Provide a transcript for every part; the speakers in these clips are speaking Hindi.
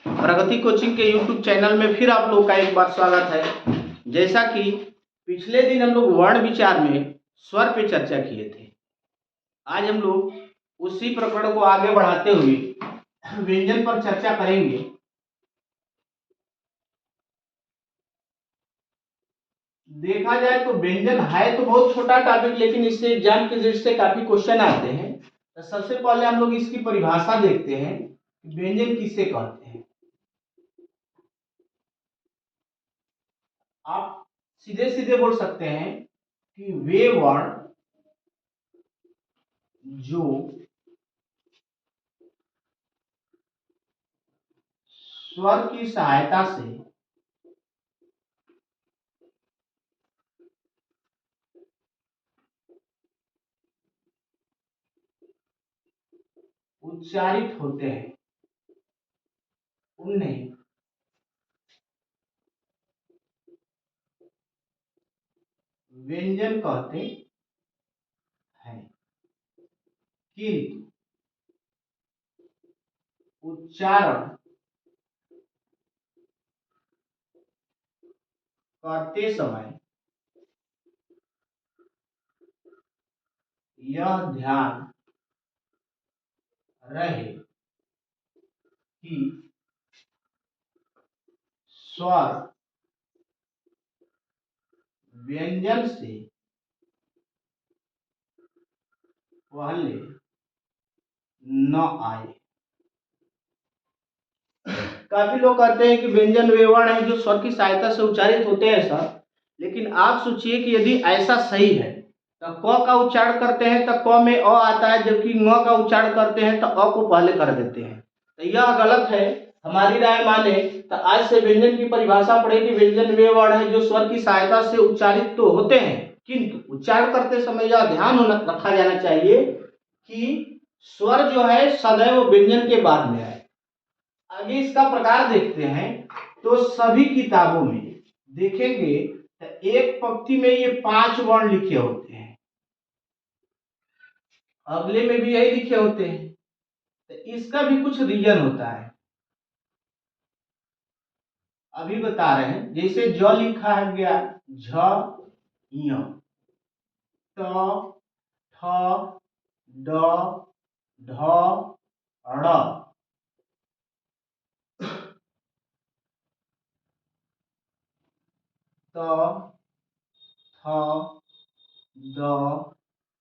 प्रगति कोचिंग के YouTube चैनल में फिर आप लोग का एक बार स्वागत है। जैसा कि पिछले दिन हम लोग वर्ण विचार में स्वर पे चर्चा किए थे, आज हम लोग उसी प्रकरण को आगे बढ़ाते हुए व्यंजन पर चर्चा करेंगे। देखा जाए तो व्यंजन है तो बहुत छोटा टॉपिक, लेकिन इससे एग्जाम के दृष्टि से काफी क्वेश्चन आते हैं। तो सबसे पहले हम लोग इसकी परिभाषा देखते हैं, व्यंजन किसे कहते हैं। आप सीधे सीधे बोल सकते हैं कि वे वर्ण जो स्वर की सहायता से उच्चारित होते हैं उन्हें व्यंजन कहते हैं, किंतु उच्चारण करते समय यह ध्यान रहे कि स्वर व्यंजन से पहले न आए। काफी लोग कहते हैं कि व्यंजन वे वर्ण है जो स्वर की सहायता से उच्चारित होते हैं सर, लेकिन आप सोचिए कि यदि ऐसा सही है तो क का उच्चारण करते हैं तो क में अ आता है, जबकि ङ का उच्चारण करते हैं तो अ को पहले कर देते हैं। तो यह गलत है। हमारी राय माने तो आज से व्यंजन की परिभाषा पढ़े कि व्यंजन वे वर्ण है जो स्वर की सहायता से उच्चारित तो होते हैं, किंतु उच्चारण करते समय यह ध्यान रखा जाना चाहिए कि स्वर जो है सदैव व्यंजन के बाद में आए। आगे इसका प्रकार देखते हैं तो सभी किताबों में देखेंगे तो एक पंक्ति में ये 5 वर्ण लिखे होते हैं, अगले में भी यही लिखे होते हैं। तो इसका भी कुछ रीजन होता है, अभी बता रहे हैं। जैसे ज लिखा है गया झ य, त ठ ड ढ ड़, त थ द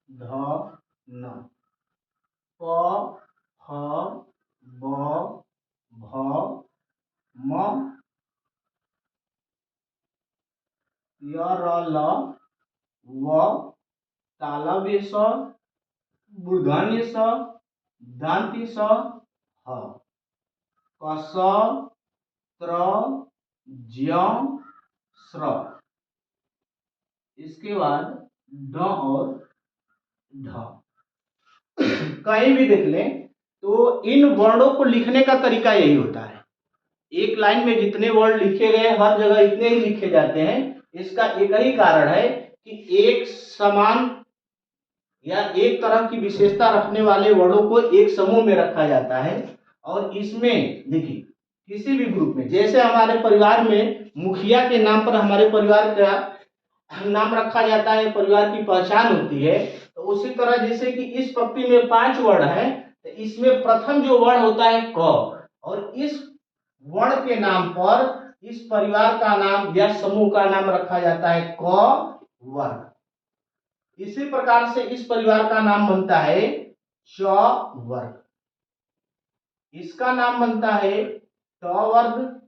ध न, प फ ब भ म य र ल व तालव्य स मूर्धन्य स दंत्य स ह, कस त्र ज्य स्र। इसके बाद ड और ढ कहीं भी देख लें तो इन वर्णों को लिखने का तरीका यही होता है। एक लाइन में जितने वर्ड लिखे गए हर जगह इतने ही लिखे जाते हैं। इसका एक ही कारण है कि एक समान या एक तरह की विशेषता रखने वाले वर्णों को एक समूह में रखा जाता है। और इसमें देखिए किसी भी ग्रुप में, जैसे हमारे परिवार में मुखिया के नाम पर हमारे परिवार का नाम रखा जाता है, परिवार की पहचान होती है, तो उसी तरह जैसे कि इस पंक्ति में 5 वर्ण है तो इसमें प्रथम जो वर्ण होता है क, और इस वर्ण के नाम पर इस परिवार का नाम या समूह का नाम रखा जाता है क वर्ण। इसी प्रकार से इस परिवार का नाम बनता है च वर्ग, इसका नाम बनता है ट वर्ग,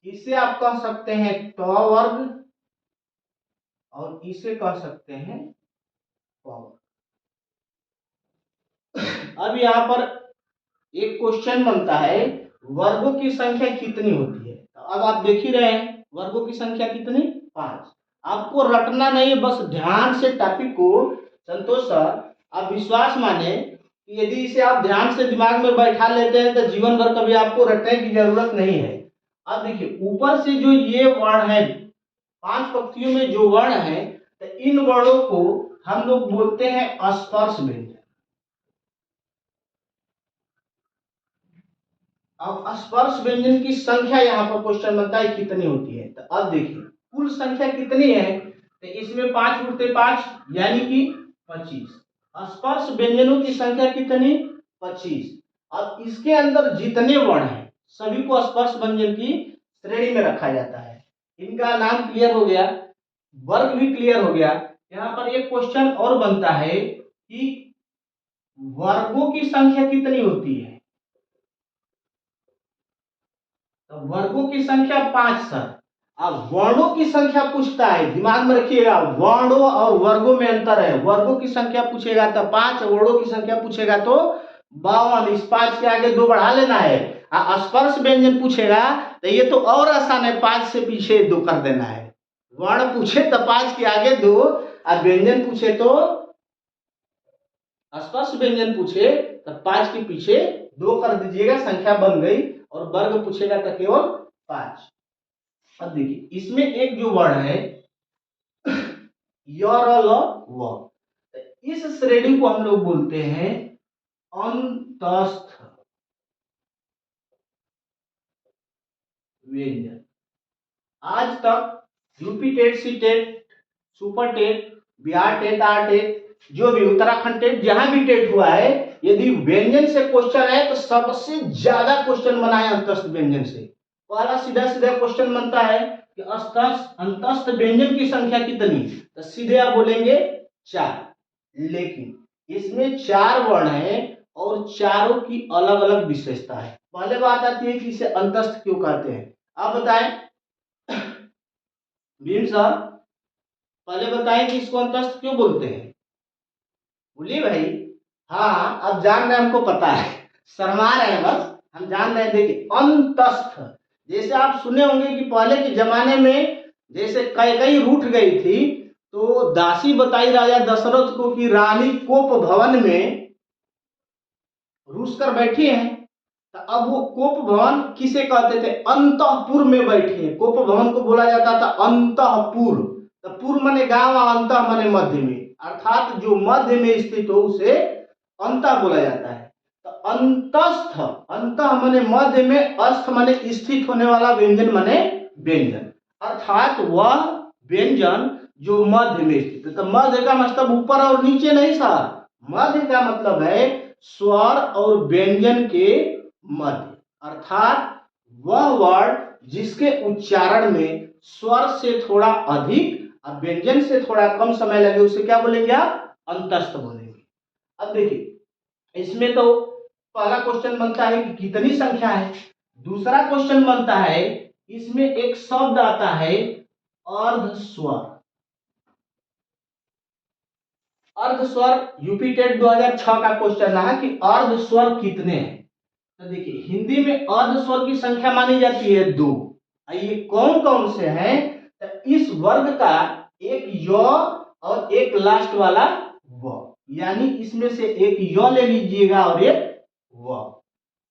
इसे आप कह सकते हैं ट वर्ग, और इसे कह सकते हैं प वर्ग। अब यहाँ पर एक क्वेश्चन बनता है, वर्गों की संख्या कितनी होती है। तो अब आप देख ही रहे हैं वर्गों की संख्या कितनी, 5। आपको रटना नहीं है, बस ध्यान से टॉपिक को, संतोष सर आप विश्वास माने कि यदि इसे आप ध्यान से दिमाग में बैठा लेते हैं तो जीवन भर कभी आपको रटने की जरूरत नहीं है। अब देखिए ऊपर से जो ये वर्ण है, 5 पंक्तियों में जो वर्ण है, तो इन वर्णों को हम लोग बोलते हैं स्पर्श व्यंजन। अब स्पर्श व्यंजन की संख्या यहाँ पर क्वेश्चन बनता है कितनी होती है। तो अब देखिए कुल संख्या कितनी है, तो इसमें 5 उठते 5 यानी कि 25। स्पर्श व्यंजनों की संख्या कितनी, 25। अब इसके अंदर जितने वर्ण हैं सभी को स्पर्श व्यंजन की श्रेणी में रखा जाता है। इनका नाम क्लियर हो गया, वर्ग भी क्लियर हो गया। यहाँ पर एक क्वेश्चन और बनता है कि वर्गों की संख्या कितनी होती है। तो वर्गों की संख्या 5 सर। अब वर्णों की संख्या पूछता है, दिमाग में रखिएगा वर्णों और वर्गों में अंतर है। वर्गों की संख्या पूछेगा तो 5, वर्णों की संख्या पूछेगा तो 52। इस 5 के आगे 2 बढ़ा लेना है। स्पर्श व्यंजन पूछेगा तो ये तो और आसान है, 5 से पीछे 2 कर देना है। वर्ण पूछे तो 5 के आगे 2, और व्यंजन पूछे तो स्पर्श व्यंजन पूछे तो 5 के पीछे 2 कर दीजिएगा, संख्या बन गई। और वर्ग पूछेगा तो केवल 5। अब देखिए इसमें एक जो वर्ण है य र ल व, इस श्रेणी को हम लोग बोलते हैं अंतस्थ व्यंजन। आज तक UP TET, C TET, super TET, Bihar TET, R TET, जो भी उत्तराखंड टेट, जहां भी टेट हुआ है, यदि व्यंजन से क्वेश्चन है तो सबसे ज्यादा क्वेश्चन बना है अंतस्थ व्यंजन से। पहला सीधा सीधा क्वेश्चन बनता है कि अंतस्थ व्यंजन की संख्या कितनी, तो सीधे आप बोलेंगे 4। लेकिन इसमें 4 वर्ण है और चारों की अलग अलग विशेषता है। पहले बात आती है कि इसे अंतस्थ क्यों कहते हैं। आप बताएं भीम सर, पहले बताएं कि इसको अंतस्थ क्यों बोलते हैं। बोलिए भाई। हाँ अब जान रहे, हमको पता है, शर्मा रहे हैं बस, हम जान रहे हैं। देखिए अंतस्थ, जैसे आप सुने होंगे कि पहले के जमाने में जैसे कैकई रूठ गई थी तो दासी बताई राजा दशरथ को कि रानी कोप भवन में रूस कर बैठी हैं। तो अब वो कोप भवन किसे कहते थे, अंतःपुर में बैठी है। कोप भवन को बोला जाता था अंतःपुर। तो पूर्व माने गांव, अंतः माने मध्य में, अर्थात जो मध्य में स्थित हो उसे अंतः बोला जाता है। तो अंतस्थ, अंतः माने मध्य में, अस्थ माने स्थित होने वाला, व्यंजन माने व्यंजन, अर्थात वह व्यंजन जो मध्य में स्थित है। तो मध्य का मतलब ऊपर और नीचे नहीं सर, मध्य का मतलब है स्वर और व्यंजन के मध्य, अर्थात वह वर्ड जिसके उच्चारण में स्वर से थोड़ा अधिक और व्यंजन से थोड़ा कम समय लगे उसे क्या बोलेंगे आप, अंतस्थ बोलेंगे। अब देखिए इसमें तो पहला क्वेश्चन बनता है कि कितनी संख्या है। दूसरा क्वेश्चन बनता है, इसमें एक शब्द आता है अर्ध स्वर। अर्ध स्वर यूपी टेट 2006 का क्वेश्चन रहा कि अर्ध स्वर कितने हैं। तो देखिए हिंदी में अर्ध स्वर की संख्या मानी जाती है 2। ये कौन कौन से हैं, तो इस वर्ग का एक य और एक लास्ट वाला व, यानी इसमें से एक य ले लीजिएगा और एक व।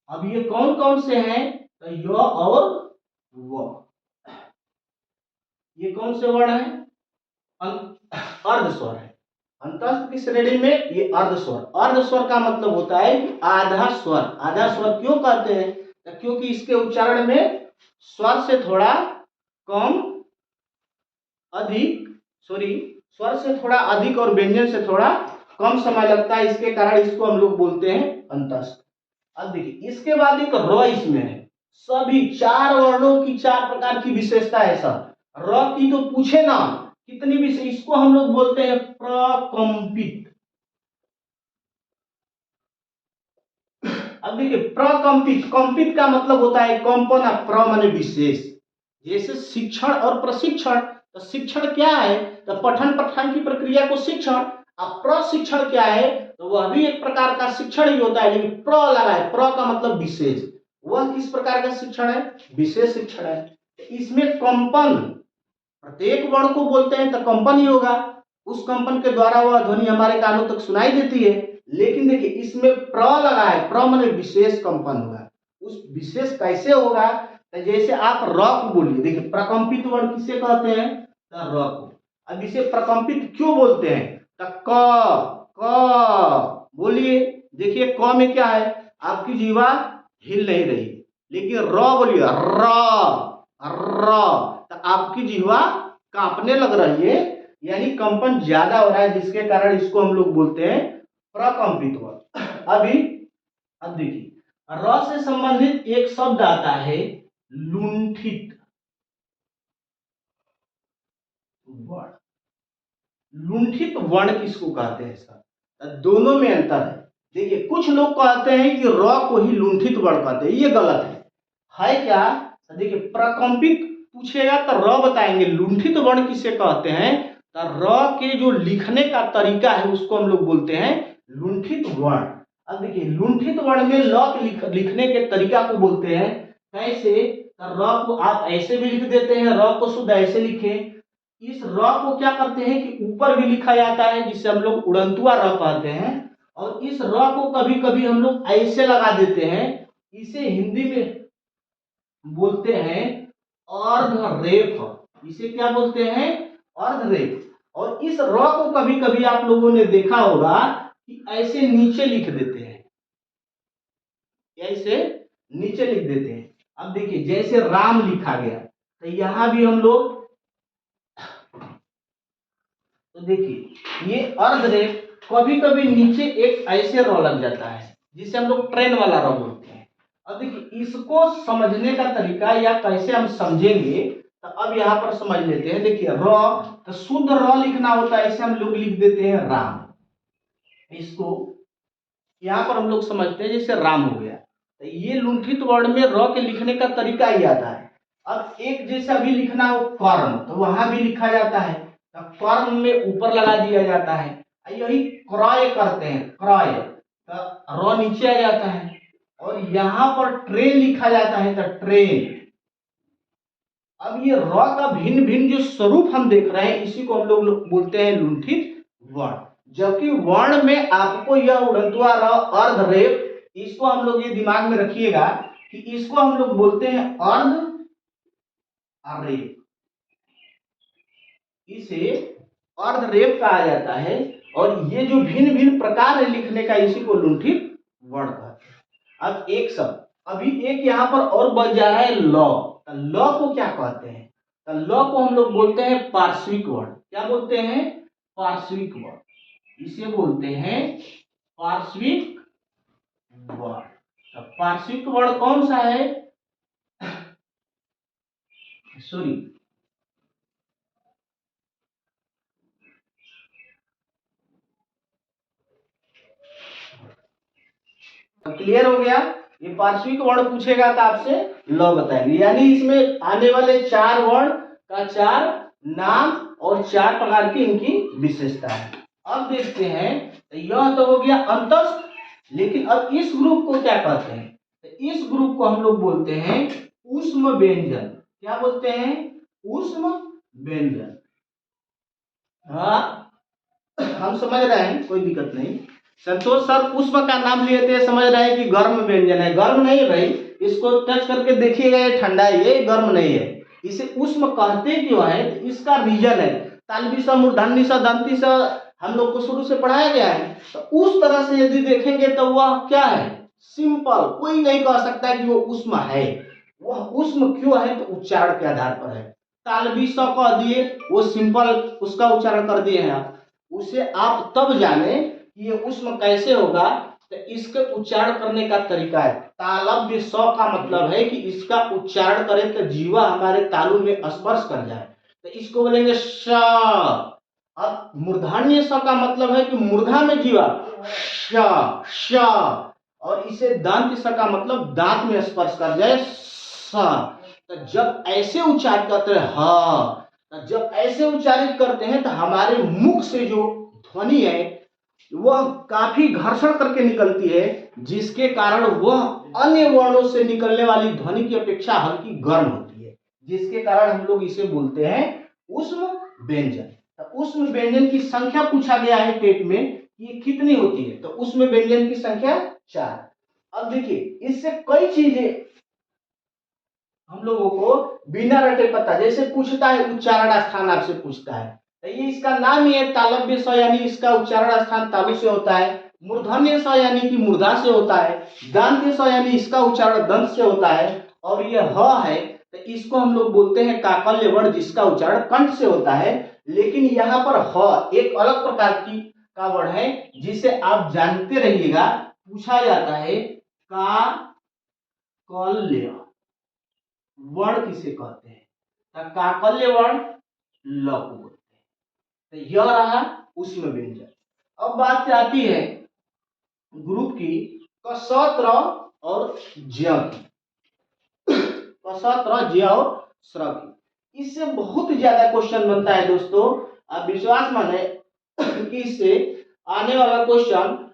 अब ये कौन कौन से हैं, तो य और व, ये कौन से वर्ण हैं, अर्ध स्वर है। अंतस्थ की श्रेणी में ये अर्ध स्वर। अर्ध स्वर का मतलब होता है कि आधा स्वर। आधा स्वर क्यों कहते हैं, तो क्योंकि इसके उच्चारण में स्वर से थोड़ा कम अधिक, स्वर से थोड़ा अधिक और व्यंजन से थोड़ा कम समय लगता है, इसके कारण इसको हम लोग बोलते हैं अंतस्थ। अब देखिए इसके बाद एक र इसमें है। सभी 4 वर्णों की 4 प्रकार की विशेषता है सर। र की तो पूछे ना कितनी विशेष, इसको हम लोग बोलते हैं प्रकंपित। अब देखिए प्रकंपित, कंपित का मतलब होता है कंपन, प्र माने विशेष। जैसे शिक्षण और प्रशिक्षण, तो शिक्षण क्या है, तो पठन पाठन की प्रक्रिया को शिक्षण। अब प्रशिक्षण क्या है, तो वह भी एक प्रकार का शिक्षण ही होता है, लेकिन प्र लगा है, प्र का मतलब विशेष। वह किस प्रकार का शिक्षण है, विशेष शिक्षण है। तो इसमें कंपन, प्रत्येक वर्ण को बोलते हैं तो कंपन ही होगा, उस कंपन के द्वारा वह ध्वनि हमारे कानों तक सुनाई देती है। लेकिन देखिए इसमें प्र लगा है, प्र माने विशेष कंपन होगा। उस विशेष कैसे होगा, तो जैसे आप र को बोलिए, देखिए प्रकंपित वर्ण किसे कहते हैं, तो र को। अब इसे प्रकंपित क्यों बोलते हैं, तो क बोलिए। देखिए क में क्या है, आपकी जीवा हिल नहीं रही, लेकिन र बोलिए र, र, तो आपकी जिह्वा कांपने लग रही है, यानी कंपन ज्यादा हो रहा है, जिसके कारण इसको हम लोग बोलते हैं प्रकंपित वर्ण। अभी अब देखिए, र से संबंधित एक शब्द आता है लुंठित वर्ण। लुंठित वर्ण किसको कहते हैं सर? दोनों में अंतर है। देखिए, कुछ लोग कहते हैं कि र को ही लुंठित वर्ण कहते हैं, ये गलत है क्या? देखिए, प्रकंपित पूछेगा तो र बताएंगे, लुंठित वर्ण किसे कहते हैं? तो र के जो लिखने का तरीका है उसको हम लोग बोलते हैं लुंठित वर्ण। अब देखिए, लुंठित वर्ण में ल के लिखने के तरीका को बोलते हैं कैसे? तो र को आप ऐसे भी लिख देते हैं, र को शुद्ध ऐसे लिखे। इस र को क्या करते हैं कि ऊपर भी लिखा जाता है, जिसे हम लोग उड़नतुआ र कहते हैं, और इस र को कभी कभी हम लोग ऐसे लगा देते हैं, इसे हिंदी में बोलते हैं अर्धरेफ। इसे क्या बोलते हैं? अर्धरेफ। और इस र को कभी कभी आप लोगों ने देखा होगा कि ऐसे नीचे लिख देते हैं, ऐसे नीचे लिख देते हैं। अब देखिए, जैसे राम लिखा गया, तो यहां भी हम लोग, तो देखिए ये अर्धरेफ, कभी कभी नीचे एक ऐसे र लग जाता है, जिसे हम लोग ट्रेन वाला र बोलते हैं। अब देखिए, इसको समझने का तरीका या कैसे हम समझेंगे, तो अब यहाँ पर समझ लेते हैं। देखिए, र, तो शुद्ध र लिखना होता है, ऐसे हम लोग लिख देते हैं राम। इसको यहाँ पर हम लोग समझते हैं जैसे राम हो गया। तो ये लुंठित वर्ण में र के लिखने का तरीका ही आता है। अब एक जैसा भी लिखना हो कर्ण, तो वहां भी लिखा जाता है, तो कर्ण में ऊपर लगा दिया जाता है। यही क्रय करते हैं, क्रय, तो र नीचे आ जाता है। और यहाँ पर ट्रेन लिखा जाता है, तो ट्रेन। अब ये र का भिन्न भिन्न जो स्वरूप हम देख रहे हैं, इसी को हम लोग बोलते हैं लुंठित वर्ण। जबकि वर्ण में आपको यह उड़नतुआ र, अर्धरेफ, इसको हम लोग ये दिमाग में रखिएगा कि इसको हम लोग बोलते हैं अर्ध रेफ। इसे अर्धरेफ कहा जाता है। और ये जो भिन्न भिन्न प्रकार है लिखने का, इसी को लुंठित वर्ण कहते हैं। अब एक शब्द, अभी एक यहाँ पर और बच जा रहा है ल। ल को क्या कहते हैं? तो ल को हम लोग बोलते हैं पार्श्विक वर्ण। क्या बोलते हैं? पार्श्विक वर्ण। इसे बोलते हैं पार्श्विक वर्ण। तो पार्श्विक वर्ण कौन सा है? सॉरी, क्लियर हो गया? ये पार्श्विक वर्ण पूछेगा तो आपसे ल बताएंगे, यानी इसमें आने वाले चार वर्ण का चार नाम और चार प्रकार की इनकी विशेषता है। अब देखते हैं, तो यह तो हो गया अंतस्थ, लेकिन अब इस ग्रुप को क्या कहते हैं? तो इस ग्रुप को हम लोग बोलते हैं ऊष्म व्यंजन। क्या बोलते हैं? ऊष्म व्यंजन। हाँ, हम समझ रहे हैं, कोई दिक्कत नहीं। संतोष सर ऊष्म का नाम लिए थे, समझ रहे हैं कि गर्म व्यंजन है। गर्म नहीं भाई, इसको टच करके देखिएगा, ये ठंडा है, ये गर्म नहीं है। इसे ऊष्म कहते क्यों है? तो इसका रीजन है, तालबी सा, मूर्धन्य सा, दंती सा, हम लोग को शुरू से पढ़ाया गया है। तो उस तरह से यदि देखेंगे तो वह क्या है? सिंपल। कोई नहीं कह सकता कि वो ऊष्म है। वह ऊष्म क्यों है? तो उच्चारण के आधार पर है। तालबी सा कह दिए, वो सिंपल उसका उच्चारण कर दिए हैं आप। उसे आप तब जाने कि ये ऊष्म कैसे होगा, तो इसके उच्चारण करने का तरीका है। तालव्य स का मतलब है कि इसका उच्चारण करें तो जीवा हमारे तालु में स्पर्श कर जाए, तो इसको बोलेंगे श। अब मूर्धन्य स का मतलब है कि मूर्धा में जीवा श, श। और इसे दंत स का मतलब दांत में स्पर्श कर जाए, स। तो जब ऐसे उच्चारित करते हैं, हाँ, तो जब ऐसे उच्चारित करते हैं तो हमारे मुख से जो ध्वनि है वह काफी घर्षण करके निकलती है, जिसके कारण वह अन्य वर्णों से निकलने वाली ध्वनि की अपेक्षा हल्की गर्म होती है, जिसके कारण हम लोग इसे बोलते हैं ऊष्म व्यंजन। तो ऊष्म व्यंजन की संख्या पूछा गया है टेट में, ये कितनी होती है? तो ऊष्म व्यंजन की संख्या 4। अब देखिए, इससे कई चीजें हम लोगों को बिना रटे पता, जैसे पूछता है उच्चारण स्थान, आपसे पूछता है, तो ये इसका नाम ही है तालव्य स, यानी इसका उच्चारण स्थान तालु से होता है। मूर्धन्य स यानी कि मूर्धा से होता है, दंत्य स यानी इसका उच्चारण दंत से होता है, और ये ह है तो इसको हम लोग बोलते हैं काकल्य वर्ण जिसका उच्चारण कंठ से होता है। लेकिन यहाँ पर ह एक अलग प्रकार की का वर्ण है जिसे आप जानते रहिएगा, पूछा जाता है काकल्य वर्ण किसे कहते हैं, तो काकल्य वर्ण ल को बोलते हैं। तो यह रहा उसमें व्यंजन। अब बात आती है ग्रुप की क स त्र और ज्य की, क स त्र ज्य और स्र की। इससे बहुत ज्यादा क्वेश्चन बनता है दोस्तों, आप विश्वास माने कि इससे आने वाला क्वेश्चन,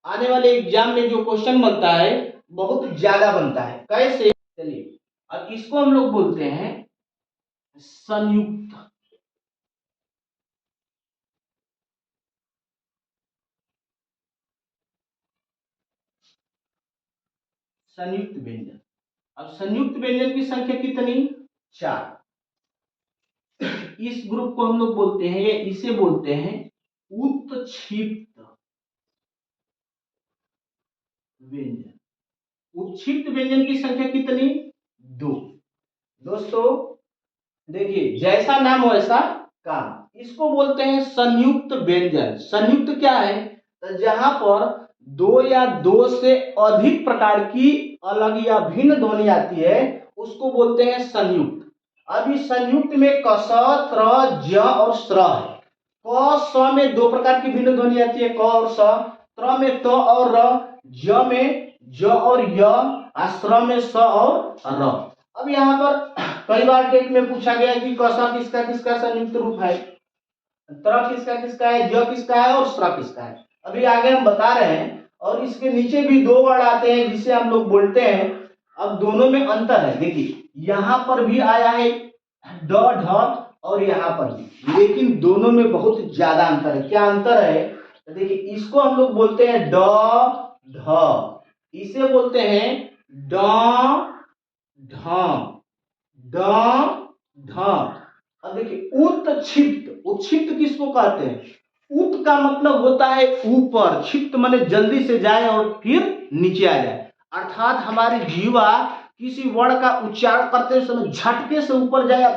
आने वाले एग्जाम में जो क्वेश्चन बनता है बहुत ज्यादा बनता है। कैसे, चलिए अब इसको हम लोग बोलते हैं संयुक्त, संयुक्त व्यंजन। अब संयुक्त व्यंजन की संख्या कितनी, 4। इस ग्रुप को हम लोग बोलते हैं, या इसे बोलते हैं उत्क्षिप्त व्यंजन। उत्क्षिप्त व्यंजन की संख्या कितनी, 2। दोस्तों देखिए, जैसा नाम वैसा काम, इसको बोलते हैं संयुक्त व्यंजन। संयुक्त क्या है, तो जहां पर 2 या 2 से अधिक प्रकार की अलग या भिन्न ध्वनि आती है उसको बोलते हैं संयुक्त। अब इस संयुक्त में क स त्र ज और स्र है। क स में 2 प्रकार की भिन्न ध्वनि आती है, क और स, त्र में त और र, ज में ज और य, स्र में स और र। अब यहाँ पर कई बार टेट में पूछा गया कि क स किसका किसका संयुक्त रूप है, त्र किसका किसका है, ज किसका है और स्र किसका है। अभी आगे हम बता रहे हैं। और इसके नीचे भी 2 वर्ड आते हैं जिसे हम लोग बोलते हैं, अब दोनों में अंतर है। देखिए यहाँ पर भी आया है ड ढ और यहाँ पर भी, लेकिन दोनों में बहुत ज्यादा अंतर है। क्या अंतर है, तो देखिए इसको हम लोग बोलते हैं ड ढ, इसे बोलते हैं ड ढ, ड ढ। अब देखिए उत्क्षिप्त, उत्क्षिप्त किसको कहते हैं, उत का मतलब होता है ऊपर, क्षिप्त माने जल्दी से जाए और फिर नीचे आ जाए, अर्थात हमारी जीवा किसी वर्ण का उच्चारण करते समय झटके से ऊपर जाए और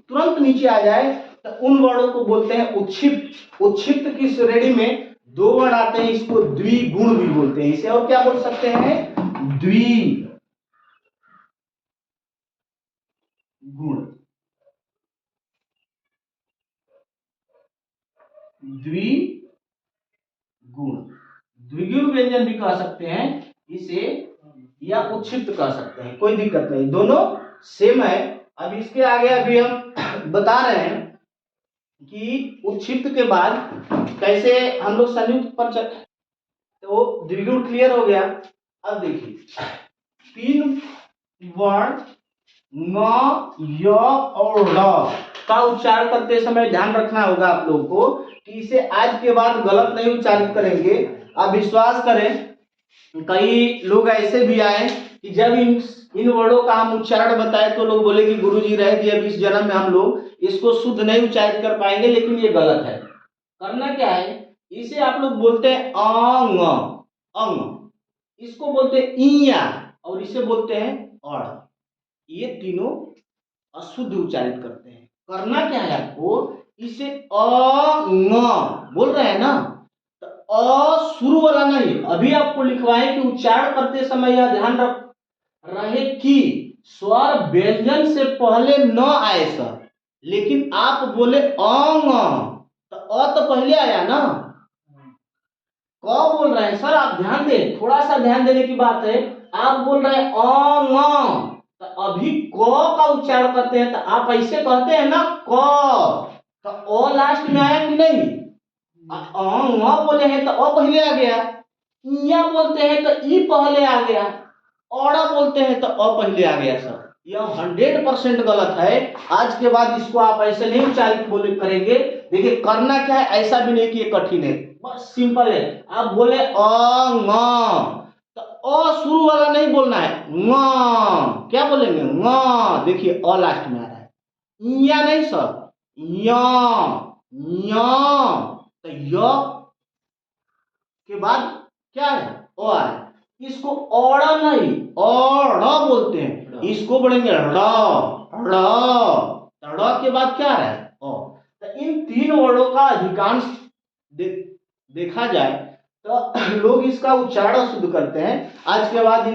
तुरंत नीचे आ जाए, तो उन वर्णों को बोलते हैं उत्क्षिप्त। उत्क्षिप्त की श्रेणी में 2 वर्ण आते हैं, इसको द्विगुण भी बोलते हैं। इसे और क्या बोल सकते हैं, द्विगुण। द्विगुण, द्विगुण व्यंजन भी कह सकते हैं इसे, या उत्क्षिप्त कह सकते हैं, कोई दिक्कत नहीं, दोनों सेम है। अब इसके आगे अभी हम बता रहे हैं कि उत्क्षिप्त के बाद कैसे हम लोग संयुक्त पर चल, तो द्विगुण क्लियर हो गया। अब देखिए 3 वर्ण न, य और र का उच्चारण करते समय ध्यान रखना होगा आप लोगों को कि इसे आज के बाद गलत नहीं उच्चारित करेंगे। आप विश्वास करें, कई लोग ऐसे भी आए कि जब इन वर्डों का हम उच्चारण बताए तो लोग बोले कि गुरुजी रह दिए, अब इस जन्म में हम लोग इसको शुद्ध नहीं उच्चारित कर पाएंगे, लेकिन ये गलत है। करना क्या है, इसे आप लोग बोलते हैं अंग, अंग, इसको बोलते हैं इया, और इसे बोलते हैं अड़। ये तीनों अशुद्ध उच्चारित करते हैं। करना क्या है आपको, इसे अंग बोल रहे हैं ना, तो अ शुरू वाला नहीं, अभी आपको लिखवाएं कि उच्चारण करते समय यह ध्यान रहे कि स्वर व्यंजन से पहले न आए सर, लेकिन आप बोले अंग तो अ तो पहले आया ना, क बोल रहे हैं सर, आप ध्यान दें, थोड़ा सा ध्यान देने की बात है। आप बोल रहे हैं अंग, तो अभी क का उच्चारण करते हैं तो आप ऐसे कहते हैं ना क, तो ओ लास्ट में आया कि नहीं, अंग बोले हैं तो अ पहले आ गया, इया बोलते हैं तो ई पहले आ गया, औड़ा बोलते हैं तो अ पहले आ गया सर। यह 100% गलत है। आज के बाद इसको आप ऐसे नहीं उच्चारित बोले करेंगे। देखिए करना क्या है, ऐसा भी नहीं कि ये कठिन है, बस सिंपल है। आप बोले अंग, तो अ शुरू वाला नहीं बोलना है, न क्या बोलेंगे, न, देखिए अ लास्ट में आ रहा है, इया नहीं सर, या, या, तो य के बाद क्या है, ओ आ है। इसको ओड़ा नहीं, ओड़ा बोलते हैं, इसको बोलेंगे ड़, ड़, ड़ के बाद क्या है, ओ। तो इन तीन वर्णों का अधिकांश देखा जाए तो लोग इसका उच्चारण शुद्ध करते हैं। आज के बाद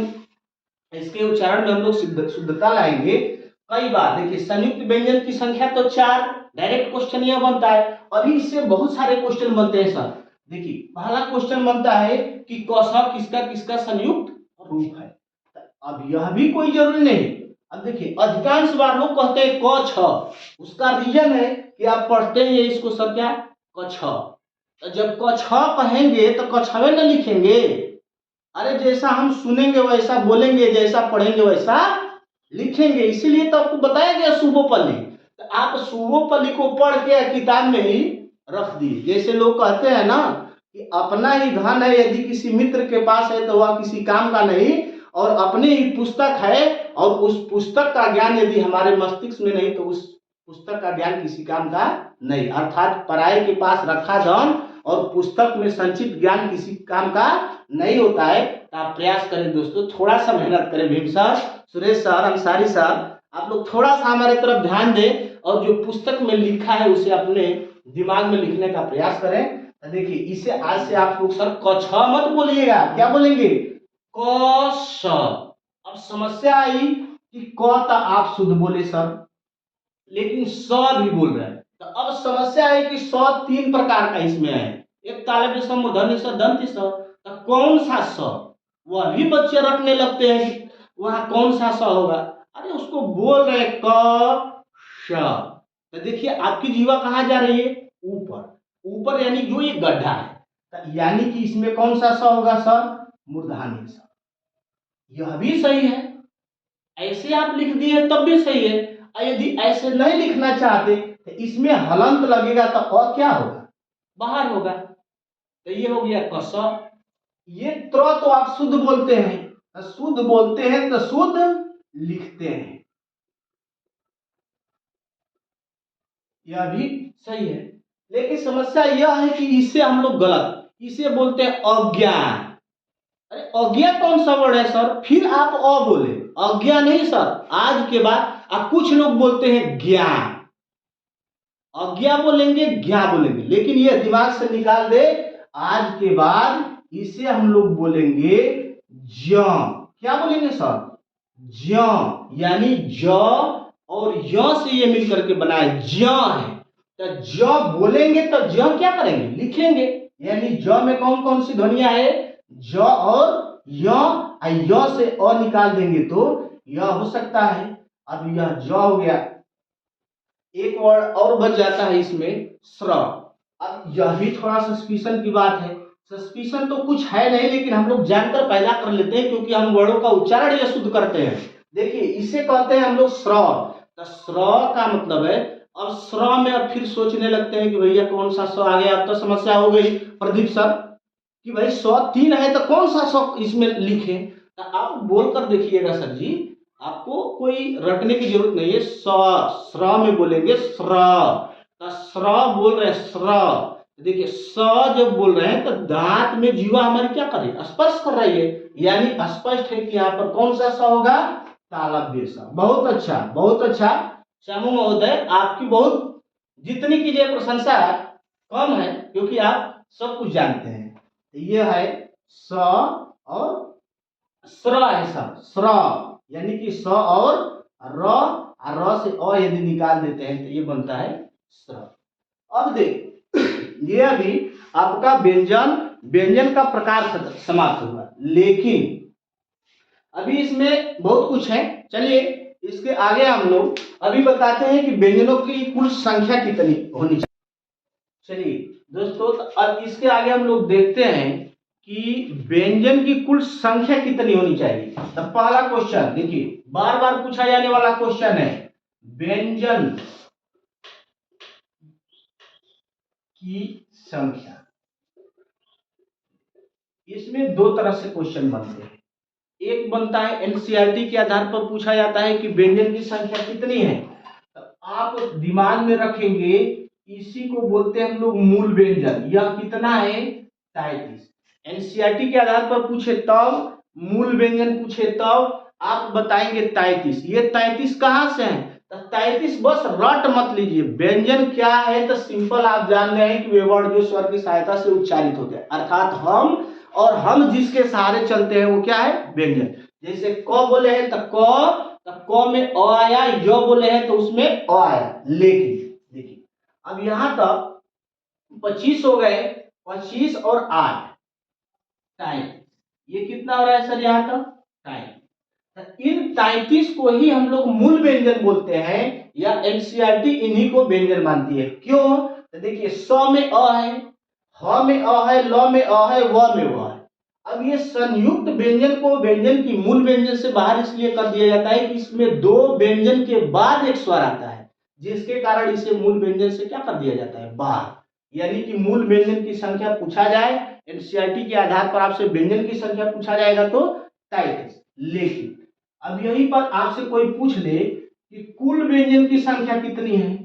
इसके उच्चारण में हम लोग शुद्धता लाएंगे। कई बार देखिए, संयुक्त व्यंजन की संख्या तो 4, डायरेक्ट क्वेश्चन यह बनता है। अभी इससे बहुत सारे क्वेश्चन बनते हैं सर। देखिए, पहला क्वेश्चन बनता है कि क स किसका किसका संयुक्त रूप है। अब यह भी कोई जरूरी नहीं। अब देखिए, अधिकांश बार लोग कहते हैं क छ, उसका रीजन है कि आप पढ़ते हैं इसको सर क्या, क छ। तो जब क छ कहेंगे तो कछवे न लिखेंगे। अरे जैसा हम सुनेंगे वैसा बोलेंगे, जैसा पढ़ेंगे वैसा लिखेंगे। इसीलिए तो आपको बताया गया सुबोपल्ली। तो आप सुबोपल्ली को पढ़ के किताब में ही रख दिए। जैसे लोग कहते हैं ना कि अपना ही धन है, यदि किसी मित्र के पास है तो वह किसी काम का नहीं, और अपनी ही पुस्तक है और उस पुस्तक का ज्ञान यदि हमारे मस्तिष्क में नहीं तो उस पुस्तक का ज्ञान किसी काम का नहीं। अर्थात पराये के पास रखा धन और पुस्तक में संचित ज्ञान किसी काम का नहीं होता है। तो आप प्रयास करें दोस्तों, थोड़ा सा मेहनत करें। Bhim sir, Suresh sir, Ansari sir, आप लोग थोड़ा सा हमारे तरफ ध्यान दें और जो पुस्तक में लिखा है उसे अपने दिमाग में लिखने का प्रयास करें। तो देखिए, इसे आज से आप लोग सर क छ मत बोलिएगा, क्या बोलेंगे, क श। अब समस्या आई कि क तो आप शुद्ध बोले सर, लेकिन स भी बोल रहे हैं। तो अब समस्या है कि स 3 प्रकार का इसमें है। एक तालव्य स, मूर्धन्य स, दंत स। तो कौन सा स, वह भी बच्चे रटने लगते हैं कि वहां कौन सा स होगा। अरे उसको बोल रहे क श। तो देखिए, आपकी जीवा कहाँ जा रही है, ऊपर। ऊपर यानी जो ये गड्ढा है, तो यानी कि इसमें कौन सा स होगा सर, मूर्धन्य स। यह भी सही है, ऐसे आप लिख दिए तब भी सही है। यदि ऐसे नहीं लिखना चाहते तो इसमें हलंत लगेगा तो और क्या होगा, बाहर होगा। तो ये हो गया क स। ये त्र तो आप शुद्ध बोलते हैं, तो शुद्ध बोलते हैं तो शुद्ध लिखते हैं, यह भी सही है। लेकिन समस्या यह है कि इससे हम लोग गलत, इसे बोलते हैं अज्ञान। अरे अज्ञा कौन सा वर्ड है सर, फिर आप अ बोले, अज्ञा नहीं सर। आज के बाद अब कुछ लोग बोलते हैं ज्ञान, अज्ञा बोलेंगे ज्ञा बोलेंगे, लेकिन ये दिमाग से निकाल दे। आज के बाद इसे हम लोग बोलेंगे ज्ञ। क्या बोलेंगे सर, ज्ञ, यानी ज और य से ये मिलकर के बना है ज्ञ है। तो ज बोलेंगे तो ज क्या करेंगे, लिखेंगे। यानी ज में कौन कौन सी ध्वनियां है, ज और य से अ निकाल देंगे तो यह हो सकता है। अब यह ज हो गया, एक वर्ड और बच जाता है इसमें श्र। अब यह भी थोड़ा सस्पिशन की बात है। सस्पिशन तो कुछ है नहीं, लेकिन हम लोग जानकर पैदा कर लेते हैं क्योंकि हम वर्डों का उच्चारण यह शुद्ध करते हैं। देखिए, इसे कहते हैं हम लोग श्र। तो श्र का मतलब है, अब श्र में अब फिर सोचने लगते हैं कि भैया कौन सा स आ गया। अब तो समस्या हो गई प्रदीप सर कि भाई 103 है तो कौन सा स इसमें लिखे। तो आप बोलकर देखिएगा सर जी, आपको कोई रटने की जरूरत नहीं है। श्र में बोलेंगे श्र, तो श्र बोल रहे हैं श्र। देखिए, स जब बोल रहे हैं तो दांत में जीवा हमारी क्या कर रही है, स्पर्श कर रही है, यानी स्पष्ट है कि यहाँ पर कौन सा स होगा, तालव्य स। बहुत अच्छा, बहुत अच्छा श्यामू महोदय, आपकी बहुत जितनी कीजिए प्रशंसा कम है, क्योंकि आप सब कुछ जानते हैं। ये है स और श्र है सर, श्र यानी कि स और र से अ यदि निकाल देते हैं तो ये बनता है श्र। अब देख, ये अभी आपका व्यंजन व्यंजन का प्रकार समाप्त हुआ, लेकिन अभी इसमें बहुत कुछ है। चलिए इसके आगे हम लोग अभी बताते हैं कि व्यंजनों की कुल संख्या कितनी होनी चाहिए। चलिए दोस्तों, तो अब इसके आगे हम लोग देखते हैं कि व्यंजन की कुल संख्या कितनी होनी चाहिए। तो पहला क्वेश्चन देखिए, बार बार पूछा जाने वाला क्वेश्चन है, व्यंजन की संख्या। इसमें दो तरह से क्वेश्चन बनते हैं। एक बनता है एनसीईआरटी के आधार पर पूछा जाता है कि व्यंजन की संख्या कितनी है। तो आप दिमाग में रखेंगे, इसी को बोलते हैं हम लोग मूल व्यंजन। यह कितना है, 33। एनसीईआरटी के आधार पर पूछे तब, मूल व्यंजन पूछे तब आप बताएंगे 33। ये 33 कहाँ से है? तो 33 बस रट मत लीजिए। व्यंजन क्या है तो सिंपल आप जान रहे हैं कि वे वर्ड जो स्वर की सहायता से उच्चारित होते हैं, अर्थात हम, और हम जिसके सहारे चलते हैं वो क्या है? व्यंजन। जैसे क बोले हैं तो क में अ आया, य बोले हैं तो उसमें अ आया। लेकिन देखिए अब यहां तक 25 हो गए, 25 और 8 टाइम, ये कितना हो रहा है सर यहाँ तक? टाइम। इन 33 को ही हम लोग मूल व्यंजन बोलते हैं, या एनसीईआरटी इन्हीं को व्यंजन मानती है। क्यों? तो देखिए स में अ है, ह में अ है, ल में अ है, व में व है। अब ये संयुक्त व्यंजन को व्यंजन की मूल व्यंजन से बाहर इसलिए कर दिया जाता है कि इसमें दो व्यंजन के बाद एक स्वर आता है, जिसके कारण इसे मूल व्यंजन से क्या कर दिया जाता है? बाहर। यानी कि मूल व्यंजन की संख्या पूछा जाए, एनसीईआरटी के आधार पर आपसे व्यंजन की संख्या पूछा जाएगा तो 33। लेकिन अब यहीं पर आपसे कोई पूछ ले कि कुल व्यंजन की संख्या कितनी है,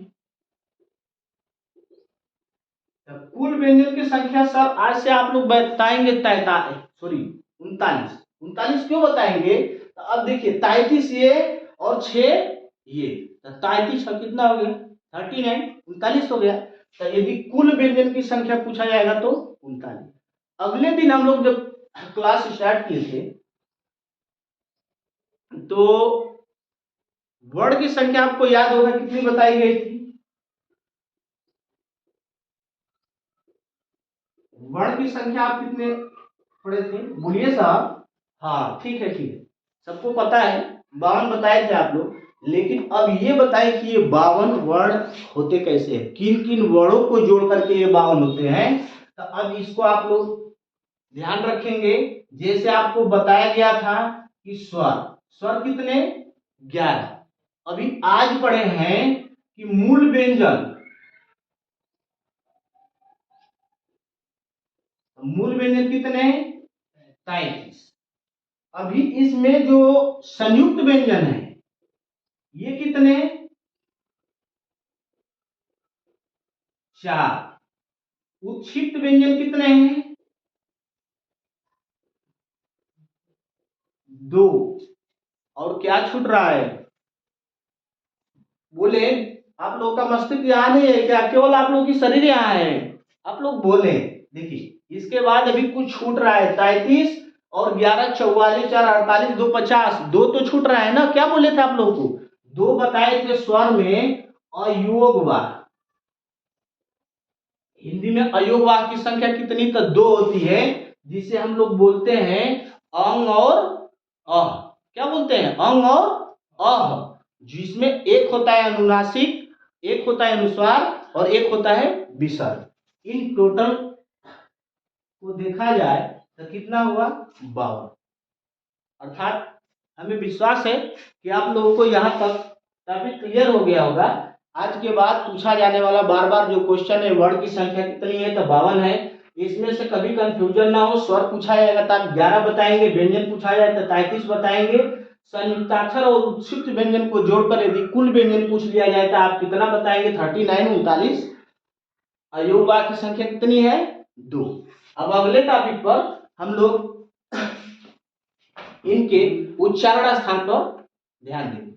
तो कुल व्यंजन की संख्या सर आज से आप लोग बताएंगे 39। 39 क्यों बताएंगे? तो अब देखिए 33 ये और 6 ये, तो 33 का कितना हो गया? 39, 39 हो गया। तो यदि कुल व्यंजन की संख्या पूछा जाएगा तो 39। अगले दिन हम लोग जब क्लास स्टार्ट किए थे तो वर्ड की संख्या आपको याद होगा कितनी बताई गई थी? वर्ण की संख्या आप कितने पढ़े थे? बोलिए साहब। हाँ ठीक है, ठीक है, सबको पता है 52 बताए थे आप लोग। लेकिन अब ये बताएं कि ये 52 वर्ण होते कैसे हैं, किन किन वर्णों को जोड़ करके ये 52 होते हैं। तो अब इसको आप लोग ध्यान रखेंगे। जैसे आपको बताया गया था कि स्वर, स्वर कितने? 11। अभी आज पढ़े हैं कि मूल व्यंजन, मूल व्यंजन कितने? 33। अभी इसमें जो संयुक्त व्यंजन है ये कितने? 4। उत्क्षिप्त व्यंजन कितने हैं? 2। और क्या छूट रहा है? बोले, आप लोगों का मस्तिष्क यहाँ नहीं है क्या? केवल आप लोगों की शरीर यहाँ है? आप लोग बोले। देखिए इसके बाद अभी कुछ छूट रहा है, 33 और 11, 44, 4, 48, 2, 50, 2 तो छूट रहा है ना? क्या बोले थे आप लोगों को? 2 बताए थे स्वर में अयोग वाह। हिंदी में अयोग वाह की संख्या कितनी? तो 2 होती है, जिसे हम लोग बोलते हैं अंग और अह। क्या बोलते हैं? अंग और अह, जिसमें एक होता है अनुनासिक, एक होता है अनुस्वार और एक होता है विसर्ग। इन टोटल को देखा जाए तो कितना हुआ? 52। अर्थात हमें विश्वास है कि आप लोगों को यहाँ तक काफी क्लियर हो गया होगा। आज के बाद पूछा जाने वाला बार बार जो क्वेश्चन है, वर्ड की संख्या कितनी है? तो 52 है। इसमें से कभी कंफ्यूजन ना हो। स्वर पूछा जाएगा तो आप 11 बताएंगे, व्यंजन पूछा जाए तो 33 बताएंगे। संयुक्ताक्षर और उत्क्षिप्त व्यंजन को जोड़कर यदि कुल व्यंजन पूछ लिया जाए तो आप कितना बताएंगे? 39, 39। अयोग वाक्य की संख्या कितनी है? 2। अब अगले टॉपिक पर हम लोग इनके उच्चारण स्थान पर ध्यान देंगे।